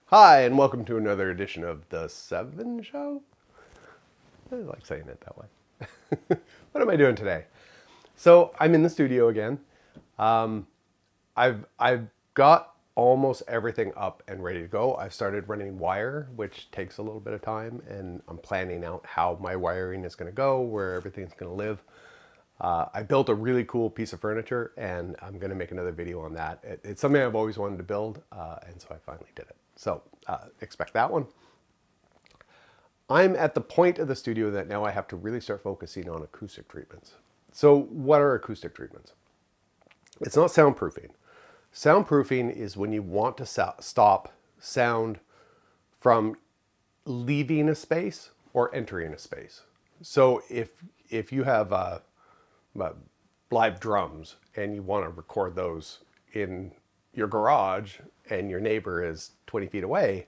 Hi, and welcome to another edition of The Seven Show. I like saying it that way. What am I doing today? So I'm in the studio again. I've got almost everything up and ready to go. I've started running wire, which takes a little bit of time, and I'm planning out how my wiring is going to go, where everything's going to live. I built a really cool piece of furniture, and I'm going to make another video on that. It's something I've always wanted to build, and so I finally did it. So expect that one. I'm at the point of the studio that now I have to really start focusing on acoustic treatments. So what are acoustic treatments? It's not soundproofing. Soundproofing is when you want to stop sound from leaving a space or entering a space. So if you have live drums and you want to record those in your garage and your neighbor is 20 feet away,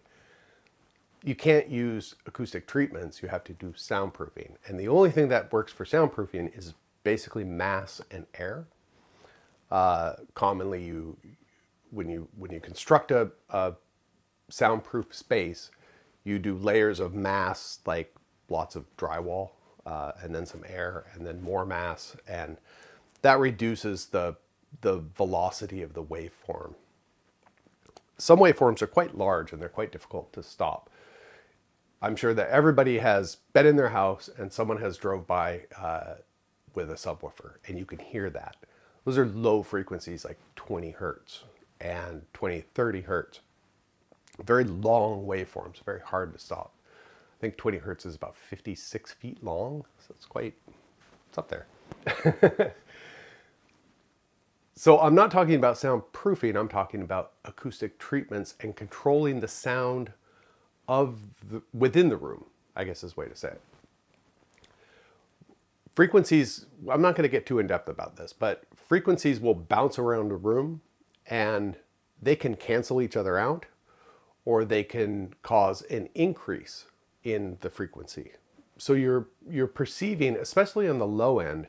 you can't use acoustic treatments. You have to do soundproofing. And the only thing that works for soundproofing is basically mass and air. Commonly, when you construct a soundproof space, you do layers of mass, like lots of drywall, and then some air, and then more mass, and that reduces the velocity of the waveform. Some waveforms are quite large and they're quite difficult to stop. I'm sure that everybody has been in their house and someone has drove by with a subwoofer, and you can hear that. Those are low frequencies, like 20 hertz and 20, 30 hertz. Very long waveforms, very hard to stop. I think 20 hertz is about 56 feet long, so it's up there. So I'm not talking about soundproofing, I'm talking about acoustic treatments and controlling the sound within the room, I guess is the way to say it. Frequencies, I'm not going to get too in-depth about this, but frequencies will bounce around a room and they can cancel each other out, or they can cause an increase in the frequency. So you're perceiving, especially on the low end,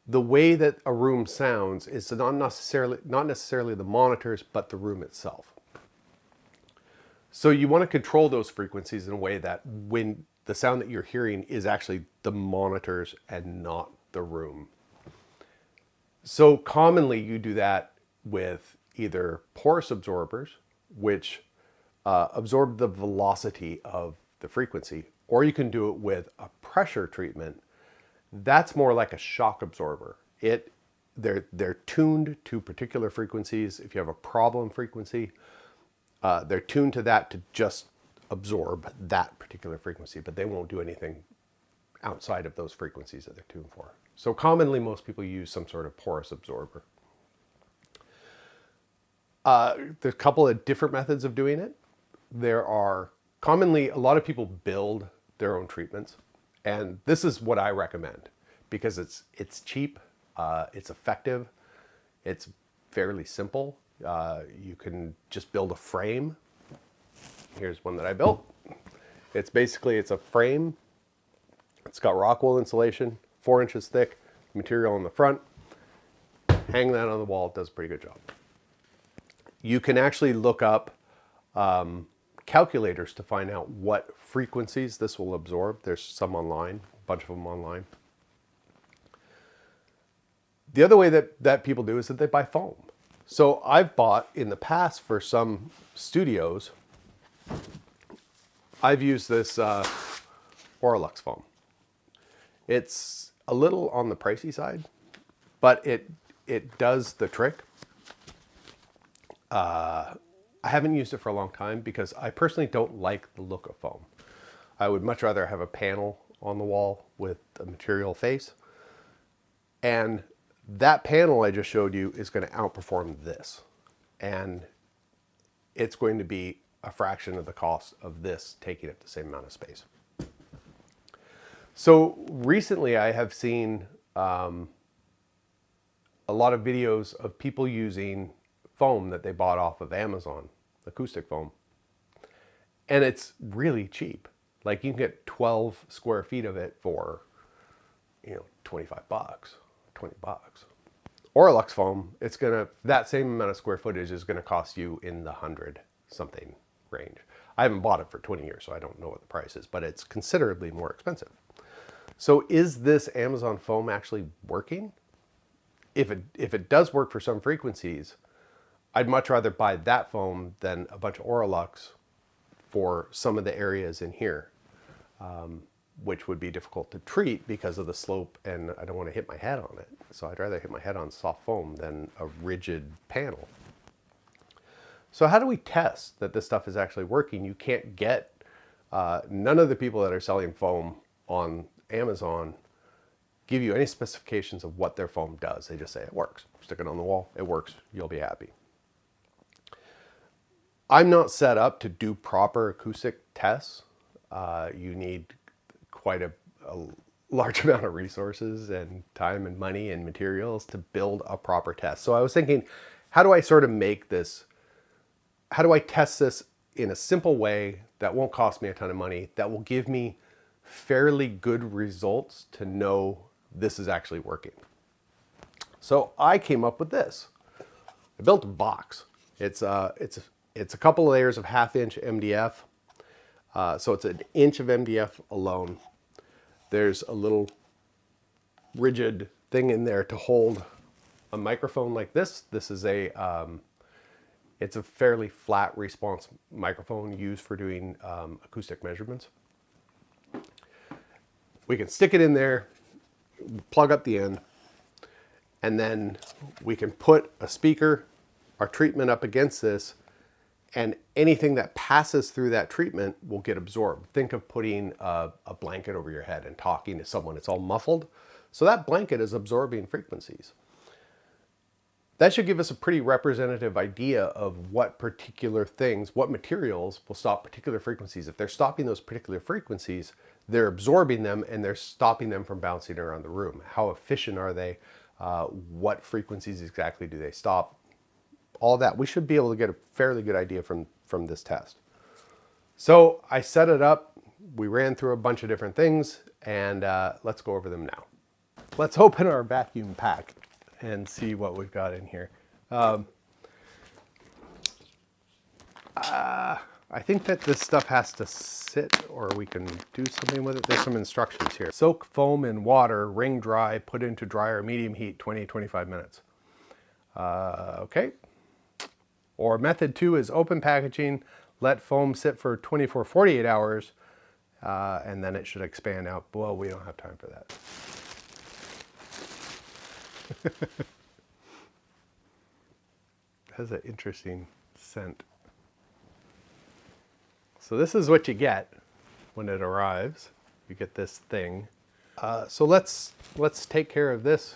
the way that a room sounds is not necessarily the monitors, but the room itself. So you want to control those frequencies in a way that when the sound that you're hearing is actually the monitors and not the room. So commonly you do that with either porous absorbers, which absorb the velocity of the frequency, or you can do it with a pressure treatment. That's more like a shock absorber. They're tuned to particular frequencies. If you have a problem frequency, they're tuned to that to just absorb that particular frequency, but they won't do anything outside of those frequencies that they're tuned for. So commonly, most people use some sort of porous absorber. There's a couple of different methods of doing it. There are commonly, a lot of people build their own treatments, and this is what I recommend because it's cheap, it's effective, it's fairly simple. You can just build a frame. Here's one that I built. It's a frame. It's got rock wool insulation, 4 inches thick, material on the front. Hang that on the wall, it does a pretty good job. You can actually look up calculators to find out what frequencies this will absorb. There's some online, a bunch of them online. The other way that people do is that they buy foam. So I've bought in the past for some studios, I've used this Orlux foam. It's a little on the pricey side, but it does the trick. I haven't used it for a long time because I personally don't like the look of foam. I would much rather have a panel on the wall with a material face. And that panel I just showed you is going to outperform this. And it's going to be a fraction of the cost of this taking up the same amount of space. So recently I have seen a lot of videos of people using foam that they bought off of Amazon, acoustic foam. And it's really cheap. Like you can get 12 square feet of it for, 25 bucks, 20 bucks. Oralux foam, it's gonna, that same amount of square footage is gonna cost you in the 100 something range. I haven't bought it for 20 years, so I don't know what the price is, but it's considerably more expensive. So is this Amazon foam actually working? If it does work for some frequencies, I'd much rather buy that foam than a bunch of Oralux for some of the areas in here, which would be difficult to treat because of the slope, and I don't want to hit my head on it. So I'd rather hit my head on soft foam than a rigid panel. So how do we test that this stuff is actually working? You can't get, none of the people that are selling foam on Amazon give you any specifications of what their foam does. They just say it works. Stick it on the wall, it works, you'll be happy. I'm not set up to do proper acoustic tests. You need quite a large amount of resources and time and money and materials to build a proper test. So I was thinking, how do I sort of make this, how do I test this in a simple way that won't cost me a ton of money, that will give me fairly good results to know this is actually working? So I came up with this. I built a box. It's a couple of layers of 1/2 inch MDF. So it's an inch of MDF alone. There's a little rigid thing in there to hold a microphone like this. This is it's a fairly flat response microphone used for doing acoustic measurements. We can stick it in there, plug up the end, and then we can put a speaker, our treatment up against this, and anything that passes through that treatment will get absorbed. Think of putting a blanket over your head and talking to someone. It's all muffled. So that blanket is absorbing frequencies. That should give us a pretty representative idea of what particular things, what materials will stop particular frequencies. If they're stopping those particular frequencies, they're absorbing them and they're stopping them from bouncing around the room. How efficient are they? What frequencies exactly do they stop? All that. We should be able to get a fairly good idea from this test. So I set it up. We ran through a bunch of different things, and let's go over them now. Let's open our vacuum pack and see what we've got in here. I think that this stuff has to sit, or we can do something with it. There's some instructions here. Soak foam in water, wring dry, put into dryer, medium heat, 20-25 minutes. Okay. Or method 2 is open packaging, let foam sit for 24-48 hours, and then it should expand out. Well, we don't have time for that. Has an interesting scent. So this is what you get when it arrives. You get this thing. So let's take care of this,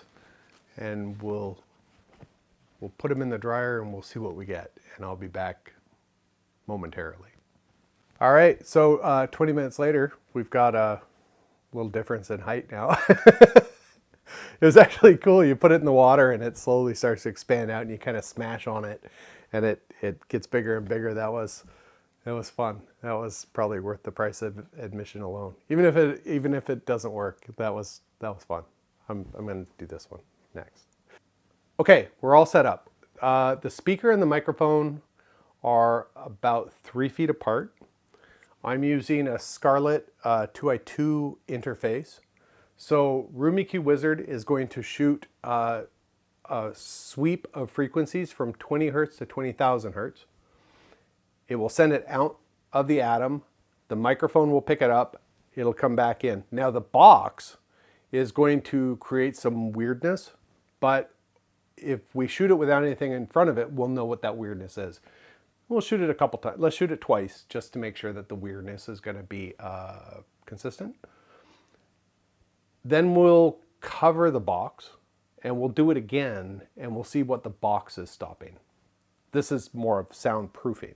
and we'll put them in the dryer and we'll see what we get. And I'll be back momentarily. All right, so 20 minutes later, we've got a little difference in height now. It was actually cool. You put it in the water and it slowly starts to expand out, and you kind of smash on it and it gets bigger and bigger. That was fun. That was probably worth the price of admission alone. Even if it doesn't work, that was fun. I'm going to do this one next. Okay, we're all set up. The speaker and the microphone are about 3 feet apart. I'm using a Scarlett 2x2 interface. So Room EQ Wizard is going to shoot a sweep of frequencies from 20 hertz to 20,000 hertz. It will send it out of the atom. The microphone will pick it up. It'll come back in. Now the box is going to create some weirdness, but if we shoot it without anything in front of it, we'll know what that weirdness is. We'll shoot it a couple times. Let's shoot it twice just to make sure that the weirdness is going to be consistent. Then we'll cover the box and we'll do it again and we'll see what the box is stopping. This is more of soundproofing.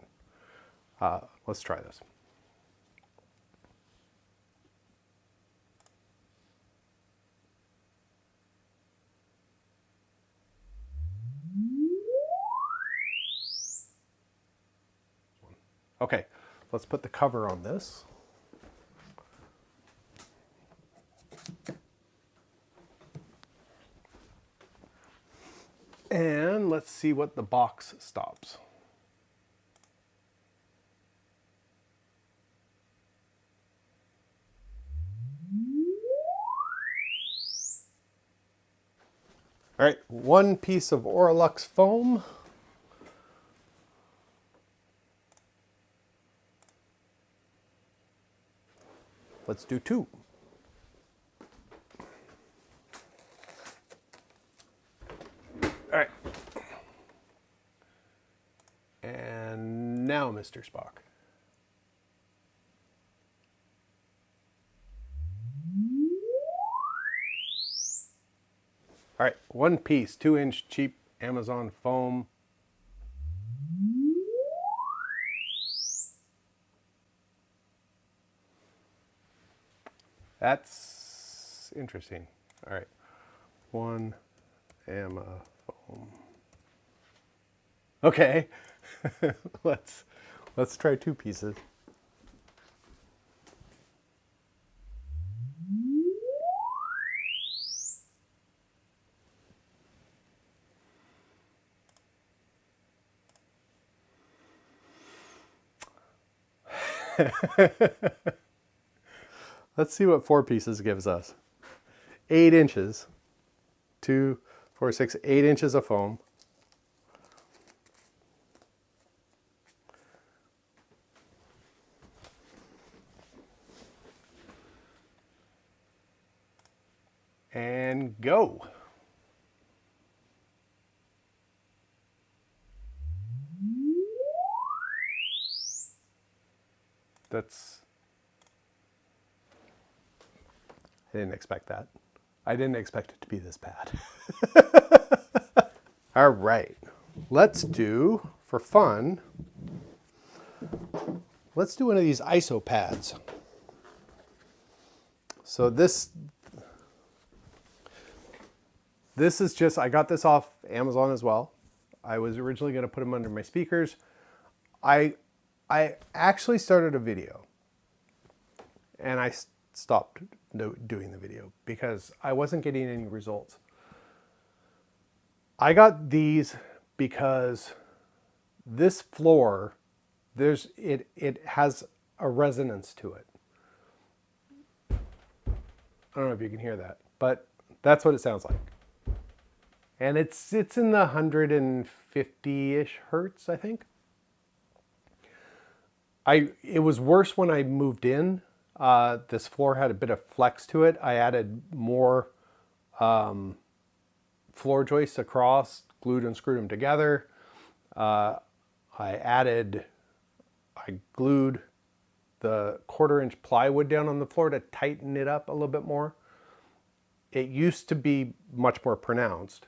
Let's try this. Okay, let's put the cover on this. see what the box stops. All right, one piece of Oralux foam. Let's do two. All right. And now, Mr. Spock. All right, one piece, 2-inch cheap Amazon foam. That's interesting. All right, one Ama foam. Okay, let's try two pieces. Let's see what 4 pieces gives us. 8 inches. 2, 4, 6, 8 inches of foam. And go. I didn't expect that. I didn't expect it to be this bad. All right, let's do, for fun, let's do one of these ISO pads. So this is just, I got this off Amazon as well. I was originally going to put them under my speakers. I actually started a video and I stopped doing the video because I wasn't getting any results. I got these because this floor, it has a resonance to it. I don't know if you can hear that, but that's what it sounds like. And it's in the 150-ish hertz, I think. It was worse when I moved in. This floor had a bit of flex to it. I added more floor joists across, glued and screwed them together. I glued the 1/4-inch plywood down on the floor to tighten it up a little bit more. It used to be much more pronounced.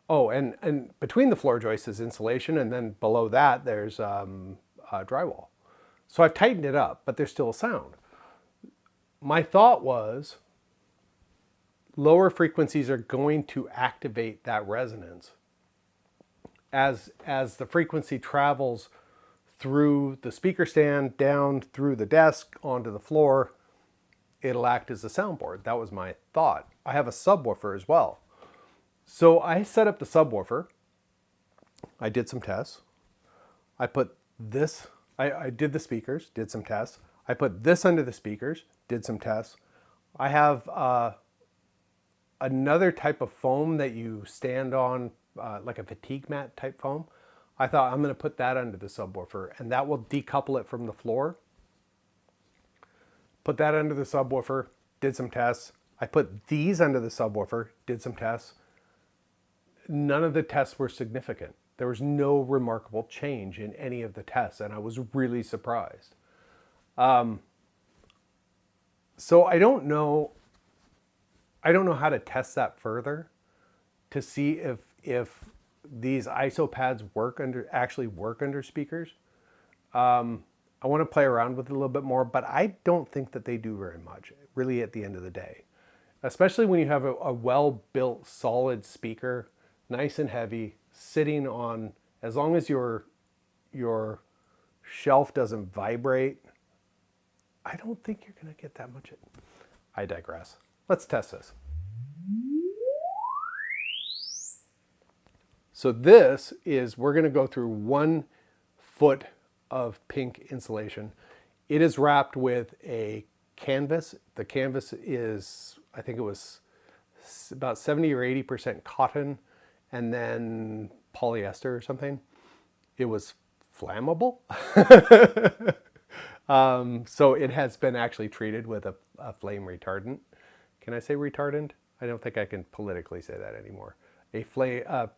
Oh, and between the floor joists is insulation, and then below that there's drywall. So I've tightened it up, but there's still a sound. My thought was lower frequencies are going to activate that resonance. As the frequency travels through the speaker stand, down through the desk, onto the floor, it'll act as a soundboard. That was my thought. I have a subwoofer as well. So I set up the subwoofer. I did some tests. I put this, I did the speakers, did some tests. I put this under the speakers, did some tests. I have another type of foam that you stand on, like a fatigue mat type foam. I thought I'm going to put that under the subwoofer and that will decouple it from the floor. Put that under the subwoofer, did some tests. I put these under the subwoofer, did some tests. None of the tests were significant. There was no remarkable change in any of the tests, and I was really surprised. So I don't know how to test that further to see if these ISO pads actually work under speakers. I want to play around with it a little bit more, but I don't think that they do very much, really, at the end of the day. Especially when you have a well-built, solid speaker, nice and heavy, sitting on, as long as your shelf doesn't vibrate, I don't think you're going to get that much. I digress. Let's test this. So this is, we're going to go through 1 foot of pink insulation. It is wrapped with a canvas. The canvas is, I think it was about 70 or 80% cotton and then polyester or something. It was flammable. So it has been actually treated with a flame retardant. Can I say retardant? I don't think I can politically say that anymore. A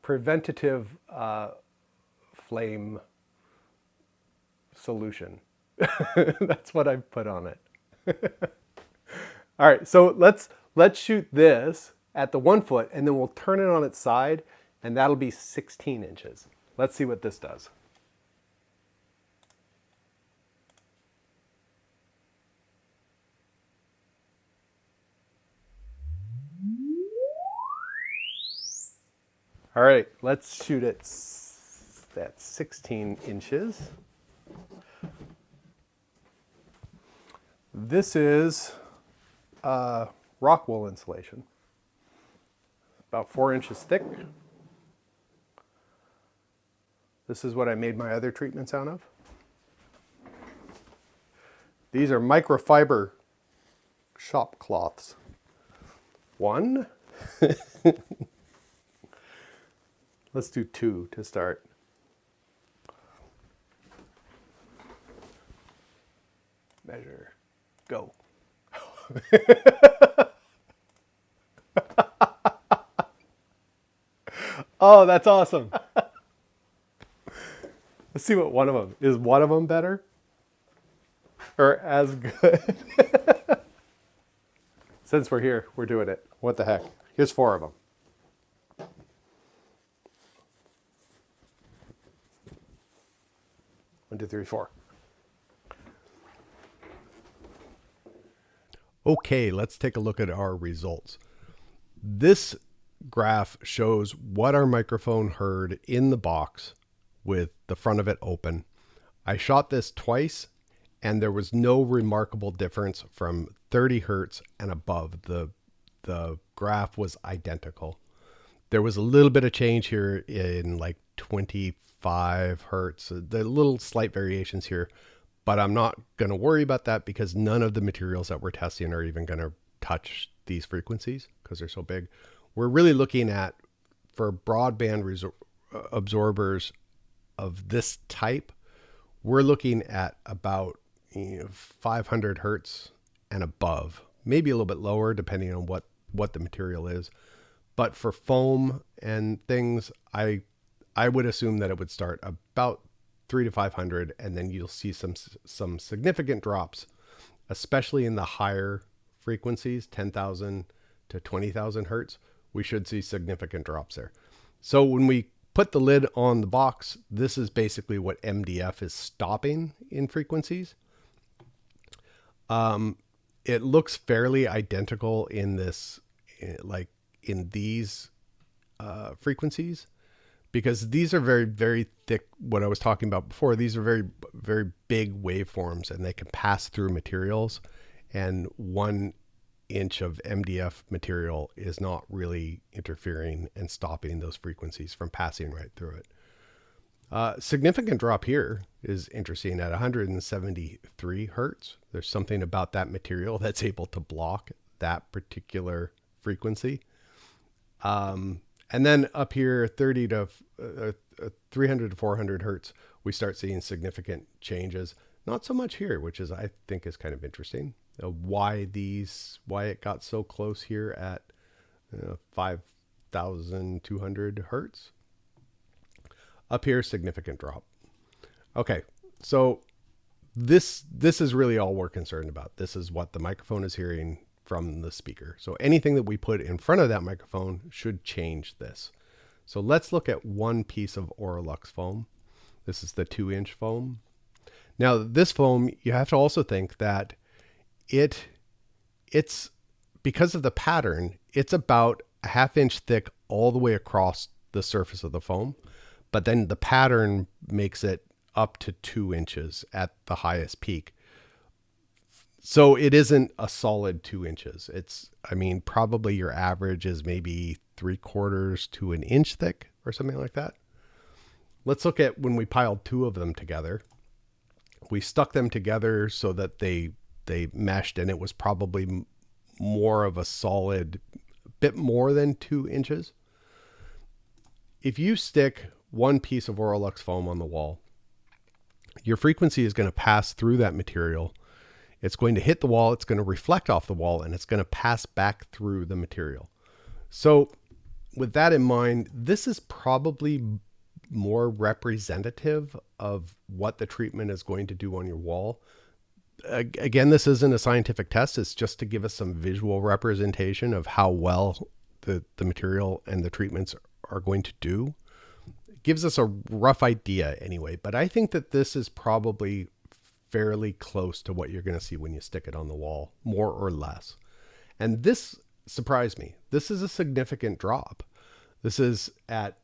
preventative flame solution. That's what I've put on it. All right, so let's shoot this at the 1 foot, and then we'll turn it on its side, and that'll be 16 inches. Let's see what this does. All right, let's shoot it at 16 inches. This is rock wool insulation, about 4 inches thick. This is what I made my other treatments out of. These are microfiber shop cloths. 1. Let's do 2 to start. Measure. Go. Oh, that's awesome. Let's see what one of them is. One of them better or as good? Since we're here, we're doing it. What the heck? Here's 4 of them. One, two, three, 4. Okay, let's take a look at our results. This graph shows what our microphone heard in the box with the front of it open. I shot this twice and there was no remarkable difference from 30 hertz and above. The graph was identical. There was a little bit of change here in like 25 hertz, the little slight variations here, but I'm not going to worry about that because none of the materials that we're testing are even going to touch these frequencies because they're so big. We're really looking at, for broadband absorbers of this type, we're looking at about 500 hertz and above, maybe a little bit lower depending on what the material is. But for foam and things, I would assume that it would start about 300 to 500, and then you'll see some significant drops, especially in the higher frequencies, 10,000 to 20,000 hertz. We should see significant drops there. So when we put the lid on the box, this is basically what MDF is stopping in frequencies. It looks fairly identical in this, like in these frequencies, because these are very, very thick. What I was talking about before, these are very, very big waveforms and they can pass through materials, and 1 inch of MDF material is not really interfering and stopping those frequencies from passing right through it. Significant drop here is interesting at 173 hertz. There's something about that material that's able to block that particular frequency. And then up here, 300 to 400 hertz, we start seeing significant changes. Not so much here, which is, I think, is kind of interesting. Why it got so close here at 5,200 hertz. Up here, significant drop. Okay, so this is really all we're concerned about. This is what the microphone is hearing from the speaker. So anything that we put in front of that microphone should change this. So let's look at one piece of Auralux foam. This is the 2-inch foam. Now this foam, you have to also think that it's because of the pattern, it's about a 1/2 inch thick all the way across the surface of the foam, but then the pattern makes it up to 2 inches at the highest peak. So it isn't a solid 2 inches. Probably your average is maybe 3/4 to 1 inch thick. or something like that. Let's look at when we piled 2 of them together. We stuck them together so that they meshed, and it was probably more of a solid, bit more than 2 inches. If you stick 1 piece of Aurolux foam on the wall, your frequency is going to pass through that material. It's going to hit the wall, it's going to reflect off the wall, and it's going to pass back through the material. So with that in mind, this is probably more representative of what the treatment is going to do on your wall. Again, this isn't a scientific test. It's just to give us some visual representation of how well the material and the treatments are going to do. It gives us a rough idea anyway, but I think that this is probably fairly close to what you're going to see when you stick it on the wall, more or less. And this surprised me. This is a significant drop. This is at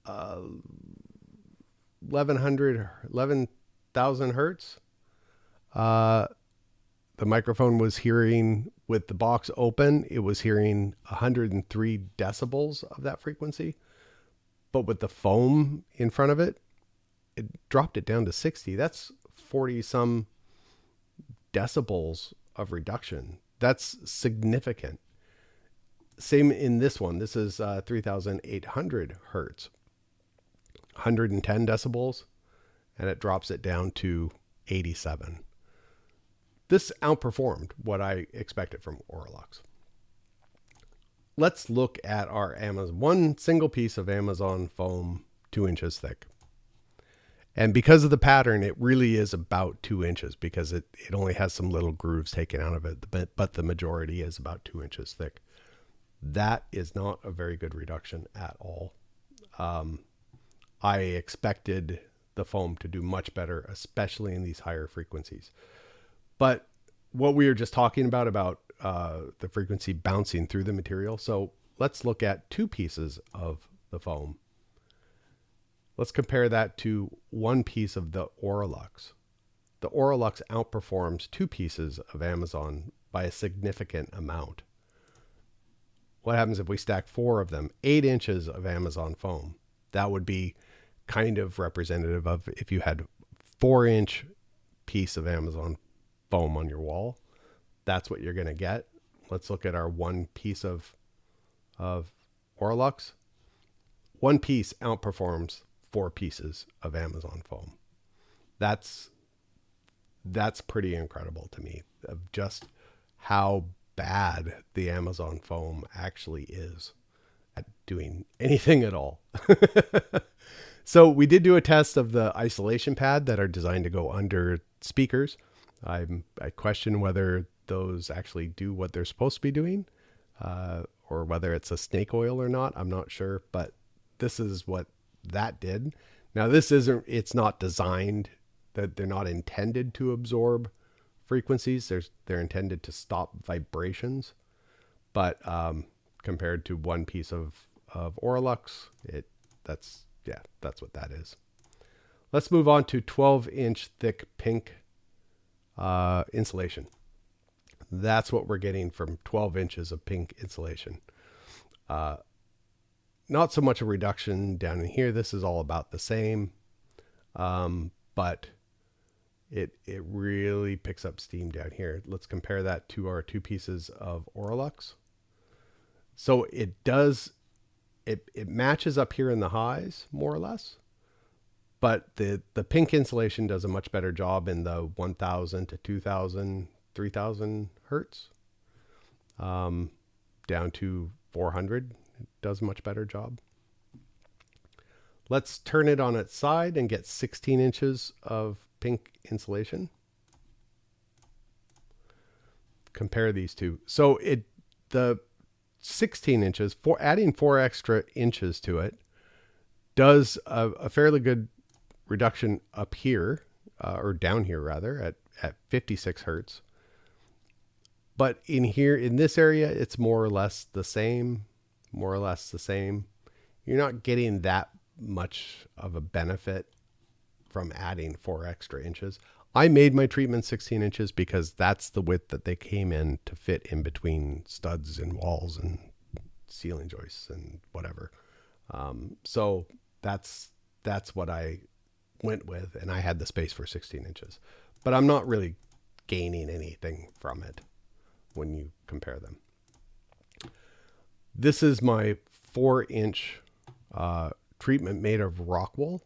11,000 hertz. The microphone was hearing, with the box open, it was hearing 103 decibels of that frequency. But with the foam in front of it, it dropped it down to 60. That's 40 some decibels of reduction. That's significant. Same in this one. This is 3,800 hertz, 110 decibels, and it drops it down to 87. This outperformed what I expected from Aurolux. Let's look at our Amazon, 1 single piece of Amazon foam, 2 inches thick. And because of the pattern, it really is about 2 inches, because it only has some little grooves taken out of it, but the majority is about 2 inches thick. That is not a very good reduction at all. I expected the foam to do much better, especially in these higher frequencies. But what we were just talking about the frequency bouncing through the material. So let's look at 2 pieces of the foam. Let's compare that to 1 piece of the Aurolux. The Aurolux outperforms 2 pieces of Amazon by a significant amount. What happens if we stack 4 of them? 8 inches of Amazon foam. That would be kind of representative of if you had 4-inch piece of Amazon foam on your wall. That's what you're going to get. Let's look at our 1 piece of Aurolux. 1 piece outperforms 4 pieces of Amazon foam. That's pretty incredible to me, of just how bad the Amazon foam actually is at doing anything at all. So we did do a test of the isolation pad that are designed to go under speakers. I question whether those actually do what they're supposed to be doing, or whether it's a snake oil or not. I'm not sure, but this is what that did. Now it's not designed, that they're not intended to absorb frequencies. They're intended to stop vibrations, but compared to 1 piece of Aurolux, that's what that is. Let's move on to 12-inch thick pink insulation. That's what we're getting from 12 inches of pink insulation. Not so much a reduction down in here. This is all about the same, but it really picks up steam down here. Let's compare that to our 2 pieces of Aurolux. So it matches up here in the highs, more or less, but the pink insulation does a much better job in the 1,000 to 2,000, 3,000 hertz, down to 400. It does a much better job. Let's turn it on its side and get 16 inches of pink insulation. Compare these two. So the 16 inches, adding 4 extra inches to it, does a fairly good reduction up here, or down here rather, at 56 hertz. But in here, in this area, it's more or less the same. You're not getting that much of a benefit from adding 4 extra inches. I made my treatment 16 inches because that's the width that they came in to fit in between studs and walls and ceiling joists and whatever. So that's what I went with, and I had the space for 16 inches. But I'm not really gaining anything from it when you compare them. This is my 4-inch treatment made of rock wool.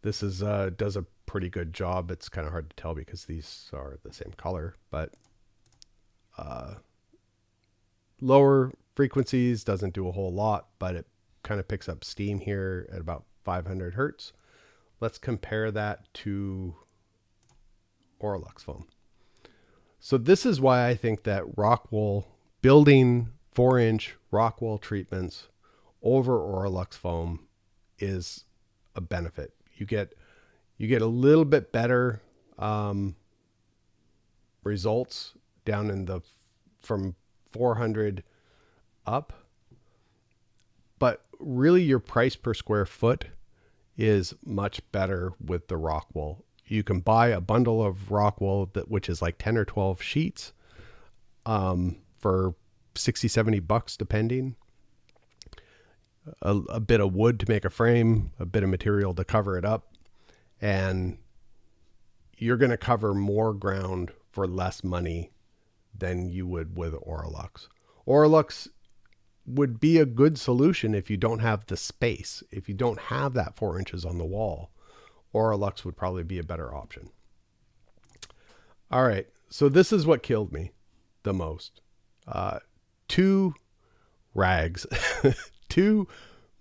This is does a pretty good job. It's kind of hard to tell because these are the same color, but lower frequencies doesn't do a whole lot, but it kind of picks up steam here at about 500 hertz. Let's compare that to Aurolux foam. So this is why I think that rock wool, building 4-inch rock wool treatments over Aurolux foam is a benefit. You get a little bit better results down in the from 400 up, but really your price per square foot is much better with the rock wool. You can buy a bundle of rock wool which is like 10 or 12 sheets for 60, 70 bucks depending. A bit of wood to make a frame, a bit of material to cover it up, and you're going to cover more ground for less money than you would with Aurolux. Aurolux would be a good solution if you don't have the space. If you don't have that 4 inches on the wall, Aurolux would probably be a better option. All right, so this is what killed me the most. 2 rags, 2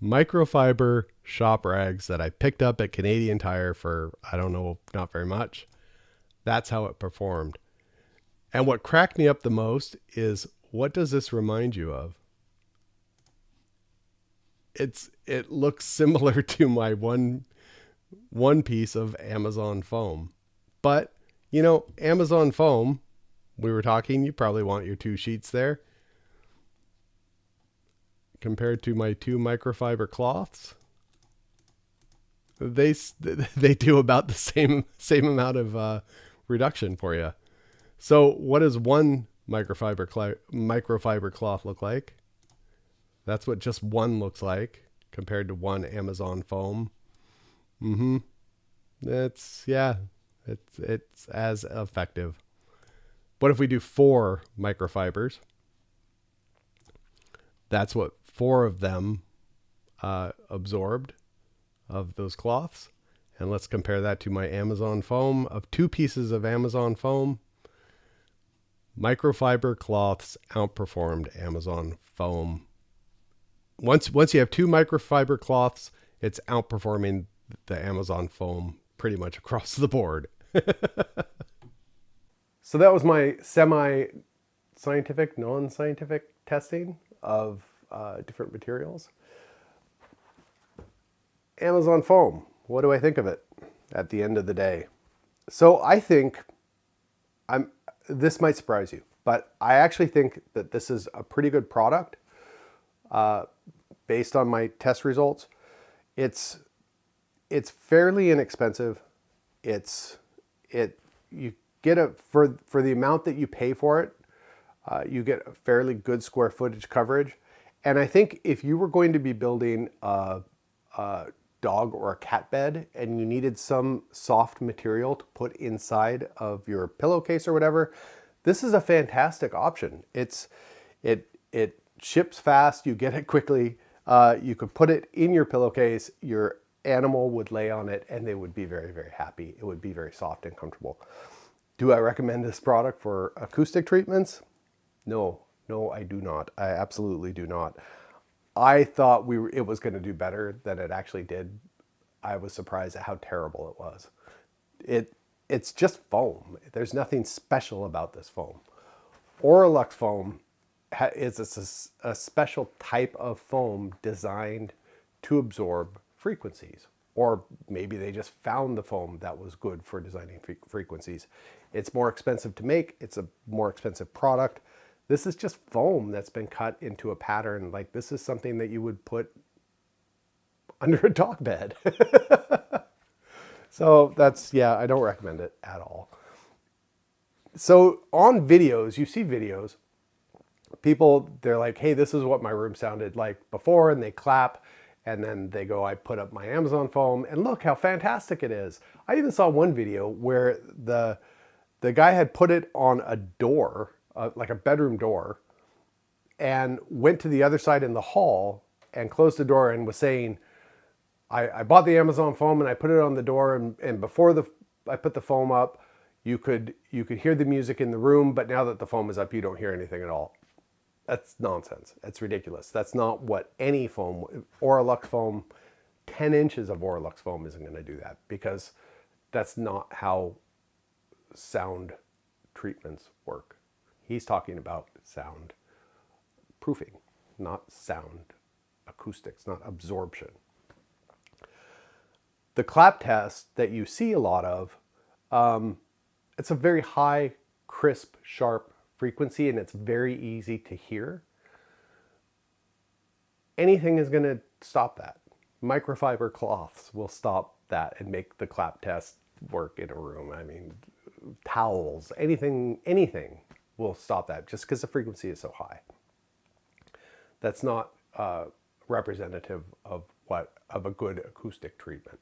microfiber shop rags that I picked up at Canadian Tire for, I don't know, not very much. That's how it performed. And what cracked me up the most is, what does this remind you of? It looks similar to my one piece of Amazon foam. But, you know, Amazon foam, we were talking, you probably want your 2 sheets there. Compared to my 2 microfiber cloths, they do about the same amount of reduction for you. So what does one microfiber cloth look like? That's what just one looks like compared to one Amazon foam. It's as effective. What if we do 4 microfibers? That's what 4 of them absorbed of those cloths. And let's compare that to my Amazon foam. Of 2 pieces of Amazon foam, microfiber cloths outperformed Amazon foam. Once you have 2 microfiber cloths, it's outperforming the Amazon foam pretty much across the board. So that was my semi-scientific, non-scientific testing of different materials. Amazon foam, what do I think of it at the end of the day? So I think this might surprise you, but I actually think that this is a pretty good product based on my test results. It's fairly inexpensive. You get it for the amount that you pay for it. You get a fairly good square footage coverage. And I think if you were going to be building a dog or a cat bed and you needed some soft material to put inside of your pillowcase or whatever, this is a fantastic option. It ships fast, you get it quickly. You could put it in your pillowcase, your animal would lay on it and they would be very, very happy. It would be very soft and comfortable. Do I recommend this product for acoustic treatments? No, I do not. I absolutely do not. I thought it was going to do better than it actually did. I was surprised at how terrible it was. It's just foam. There's nothing special about this foam. Aurolux foam is a special type of foam designed to absorb frequencies. Or maybe they just found the foam that was good for designing frequencies. It's more expensive to make. It's a more expensive product. This is just foam that's been cut into a pattern. Like, this is something that you would put under a dog bed. So I don't recommend it at all. So on videos, you see videos People, they're like, hey, this is what my room sounded like before, and they clap, and then they go, I put up my Amazon foam, and look how fantastic it is. I even saw one video where the guy had put it on a door, like a bedroom door, and went to the other side in the hall and closed the door and was saying, I bought the Amazon foam and I put it on the door, and before I put the foam up, you could hear the music in the room, but now that the foam is up, you don't hear anything at all. That's nonsense. That's ridiculous. That's not what any foam, Oralux foam, 10 inches of Oralux foam isn't going to do that, because that's not how sound treatments work. He's talking about sound proofing, not sound acoustics, not absorption. The clap test that you see a lot of, it's a very high, crisp, sharp frequency, and it's very easy to hear. Anything is going to stop that. Microfiber cloths will stop that and make the clap test work in a room. I mean, towels, anything will stop that just because the frequency is so high. That's not representative of a good acoustic treatment.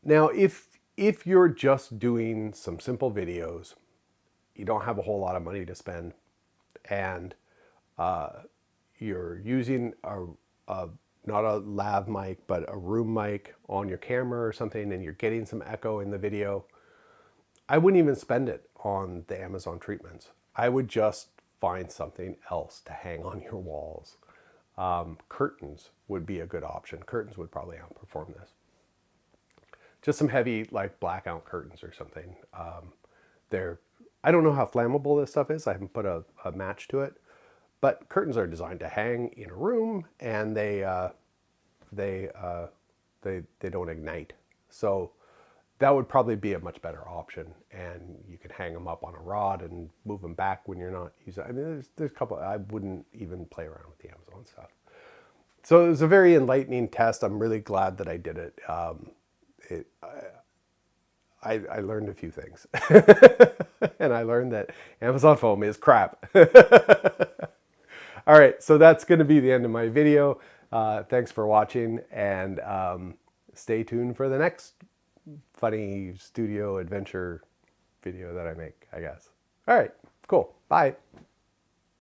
Now, if you're just doing some simple videos, you don't have a whole lot of money to spend, and you're using not a lav mic, but a room mic on your camera or something, and you're getting some echo in the video, I wouldn't even spend it on the Amazon treatments. I would just find something else to hang on your walls. Curtains would be a good option. Curtains would probably outperform this. Just some heavy, like blackout curtains or something. I don't know how flammable this stuff is. I haven't put a match to it, but curtains are designed to hang in a room, and they don't ignite. So that would probably be a much better option, and you can hang them up on a rod and move them back when you're not using. I mean, there's a couple. I wouldn't even play around with the Amazon stuff. So it was a very enlightening test. I'm really glad that I did it. I learned a few things, and I learned that Amazon foam is crap. All right, so that's going to be the end of my video. Thanks for watching, and stay tuned for the next funny studio adventure video that I make, I guess. All right, cool. Bye.